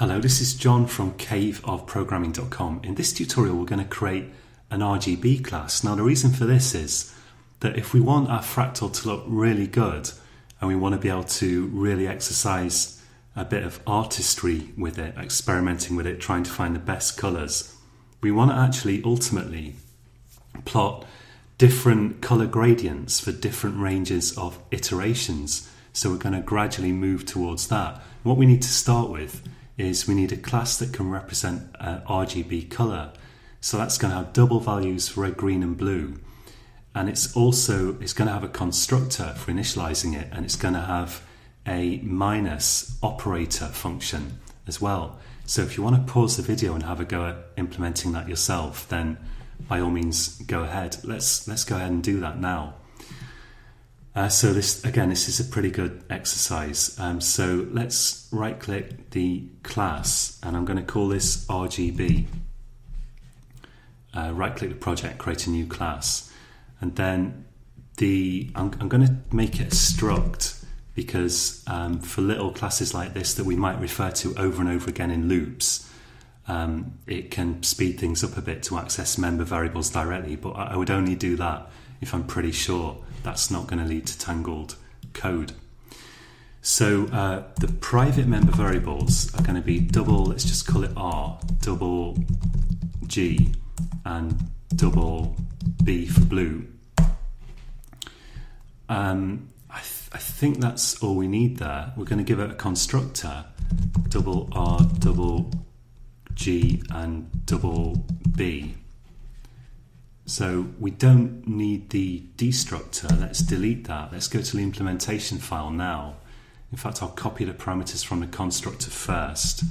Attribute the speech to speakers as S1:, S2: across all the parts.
S1: Hello, this is John from caveofprogramming.com. In this tutorial we're going to create an RGB class. Now the reason for this is that if we want our fractal to look really good and we want to be able to really exercise a bit of artistry with it, experimenting with it, trying to find the best colours, we want to actually ultimately plot different colour gradients for different ranges of iterations. So we're going to gradually move towards that. What we need to start with is we need a class that can represent an RGB colour. So that's going to have double values for red, green and blue. And it's going to have a constructor for initializing it, and it's going to have a minus operator function as well. So if you want to pause the video and have a go at implementing that yourself, then by all means go ahead. Let's go ahead and do that now. So this is a pretty good exercise. So let's right click the class and I'm going to call this RGB. Right click the project, create a new class, and then I'm going to make it a struct because for little classes like this that we might refer to over and over again in loops, it can speed things up a bit to access member variables directly, but I would only do that if I'm pretty sure that's not going to lead to tangled code. So the private member variables are going to be let's just call it R, double G and double B for blue. I think that's all we need there. We're going to give it a constructor, double R, double G and double B. So we don't need the destructor. Let's delete that. Let's go to the implementation file now. In fact, I'll copy the parameters from the constructor first.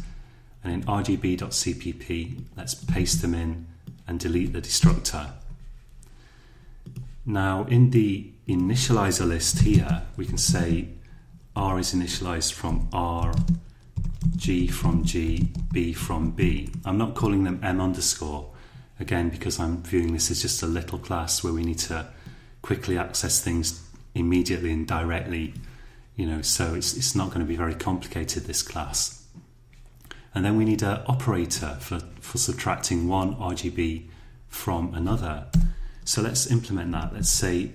S1: And in rgb.cpp, let's paste them in and delete the destructor. Now in the initializer list here, we can say R is initialized from R, G from G, B from B. I'm not calling them M underscore. Again, because I'm viewing this as just a little class where we need to quickly access things immediately and directly, so it's not going to be very complicated, this class. And then we need an operator for subtracting one RGB from another. So let's implement that. Let's say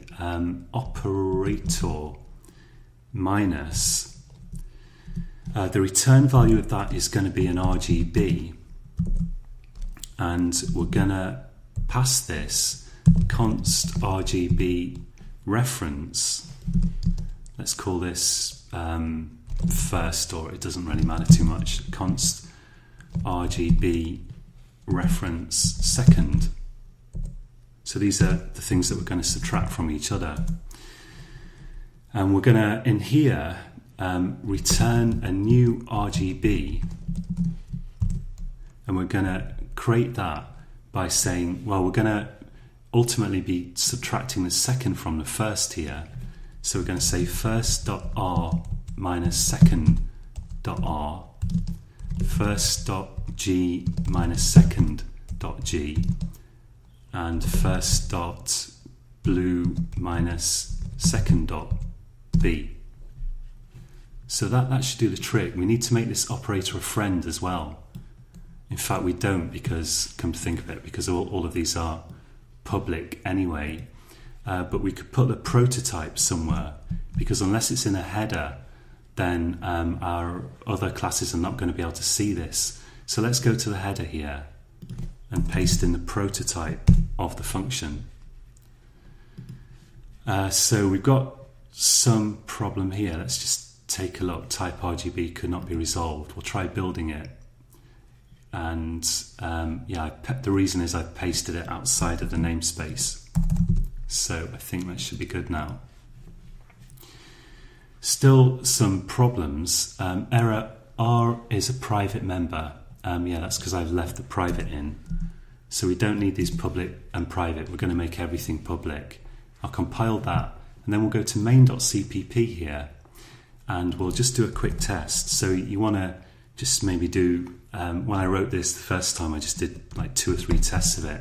S1: operator minus, the return value of that is going to be an RGB. And we're going to pass this const RGB reference. Let's call this first, or it doesn't really matter too much. Const RGB reference second. So these are the things that we're going to subtract from each other. And we're going to, in here, return a new RGB. And we're going to create that by saying, well, we're going to ultimately be subtracting the second from the first here. So we're going to say first.r minus second.r, first.g minus second.g, and first.blue minus second.b. So that should do the trick. We need to make this operator a friend as well. In fact, we don't, because, come to think of it, because all of these are public anyway. But we could put the prototype somewhere, because unless it's in a header, then our other classes are not going to be able to see this. So let's go to the header here and paste in the prototype of the function. So we've got some problem here. Let's just take a look. Type RGB could not be resolved. We'll try building it. And the reason is I pasted it outside of the namespace. So I think that should be good now. Still some problems. Error, R is a private member. That's because I've left the private in. So we don't need these public and private. We're going to make everything public. I'll compile that, and then we'll go to main.cpp here, and we'll just do a quick test. So you want to just maybe do, when I wrote this the first time, I just did like 2 or 3 tests of it.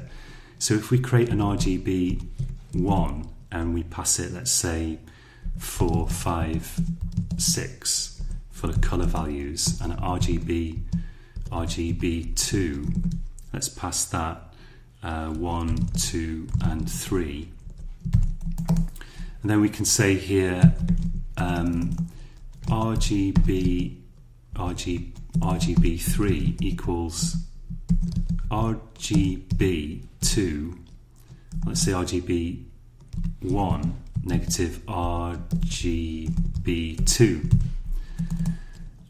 S1: So if we create an RGB1 and we pass it, let's say 4, 5, 6 for the color values, and an RGB RGB2. Let's pass that 1, 2, and 3. And then we can say here RGB3 equals RGB2, let's say RGB1 negative RGB2.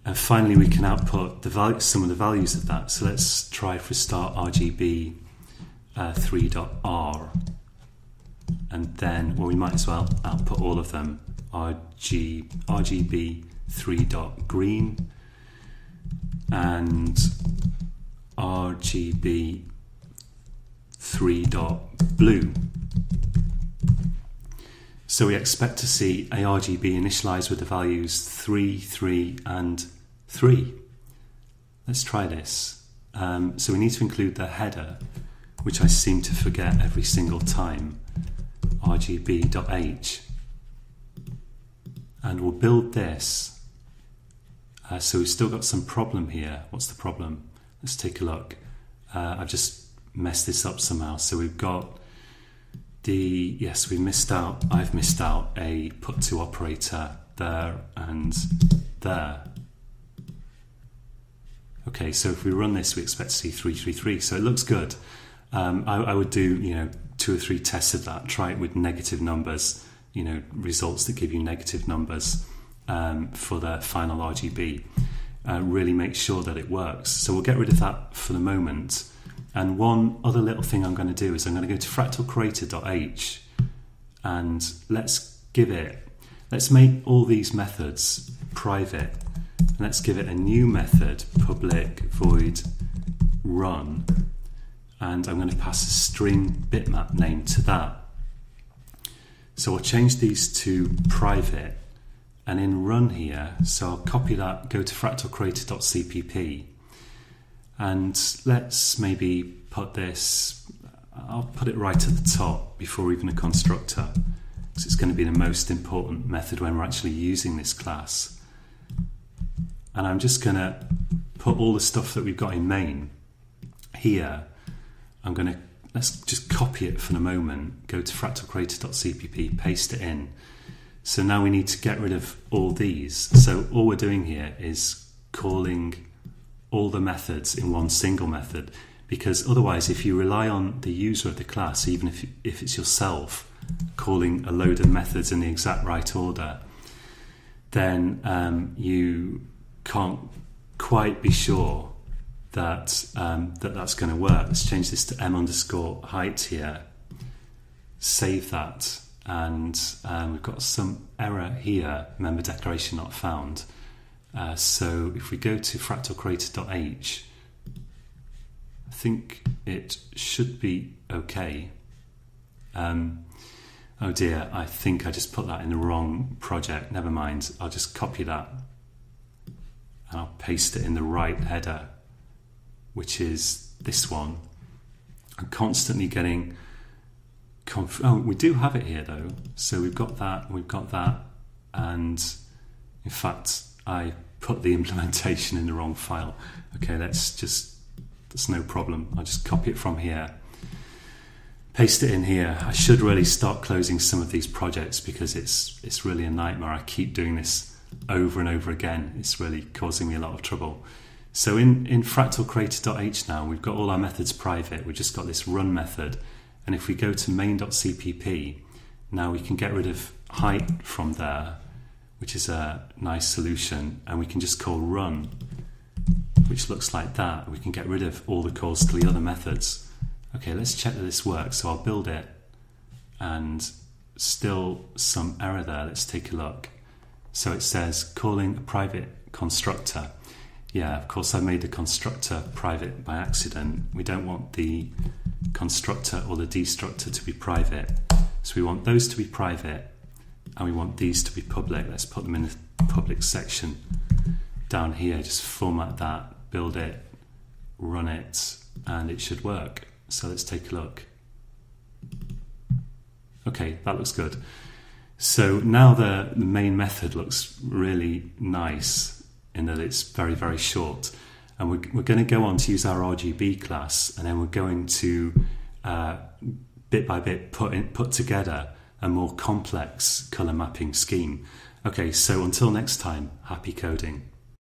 S1: And finally we can output some of the values of that. So let's try for a start RGB3.R. And then, well, we might as well output all of them. RGB3.green and RGB3.blue. So we expect to see a RGB initialized with the values 3, 3, and 3. Let's try this. So we need to include the header, which I seem to forget every single time, RGB.h. And we'll build this. So we've still got some problem here. What's the problem? Let's take a look. I've just messed this up somehow. So we've got I've missed out a put to operator there and there. Okay, so if we run this, we expect to see 333. So it looks good. I would do 2 or 3 tests of that. Try it with negative numbers. Results that give you negative numbers for the final RGB. Really make sure that it works. So we'll get rid of that for the moment. And one other little thing I'm going to do is I'm going to go to fractalcreator.h and let's make all these methods private. And let's give it a new method, public void run. And I'm going to pass a string bitmap name to that. So I'll change these to private, and in run here, so I'll copy that, go to fractalcreator.cpp, and let's maybe put this, I'll put it right at the top before even a constructor, because it's going to be the most important method when we're actually using this class. And I'm just going to put all the stuff that we've got in main here. Let's just copy it for the moment, go to fractalcreator.cpp, paste it in. So now we need to get rid of all these. So all we're doing here is calling all the methods in one single method, because otherwise if you rely on the user of the class, even if it's yourself, calling a load of methods in the exact right order, then you can't quite be sure that that's going to work. Let's change this to m_height here, save that, and we've got some error here, member declaration not found. So if we go to fractalcreator.h, I think it should be okay. Oh dear, I think I just put that in the wrong project. Never mind, I'll just copy that and I'll paste it in the right header, which is this one. I'm constantly getting we do have it here though, so we've got that, and in fact I put the implementation in the wrong file. Okay, that's no problem. I'll just copy it from here, paste it in here. I should really start closing some of these projects because it's really a nightmare. I keep doing this over and over again. It's really causing me a lot of trouble. So in fractalcreator.h now, we've got all our methods private. We've just got this run method. And if we go to main.cpp, now we can get rid of height from there, which is a nice solution. And we can just call run, which looks like that. We can get rid of all the calls to the other methods. Okay, let's check that this works. So I'll build it, and still some error there. Let's take a look. So it says calling a private constructor. Yeah, of course I made the constructor private by accident. We don't want the constructor or the destructor to be private. So we want those to be private and we want these to be public. Let's put them in the public section down here. Just format that, build it, run it, and it should work. So let's take a look. Okay, that looks good. So now the main method looks really nice in that it's very, very short. And we're going to go on to use our RGB class, and then we're going to bit by bit put together a more complex colour mapping scheme. Okay, so until next time, happy coding.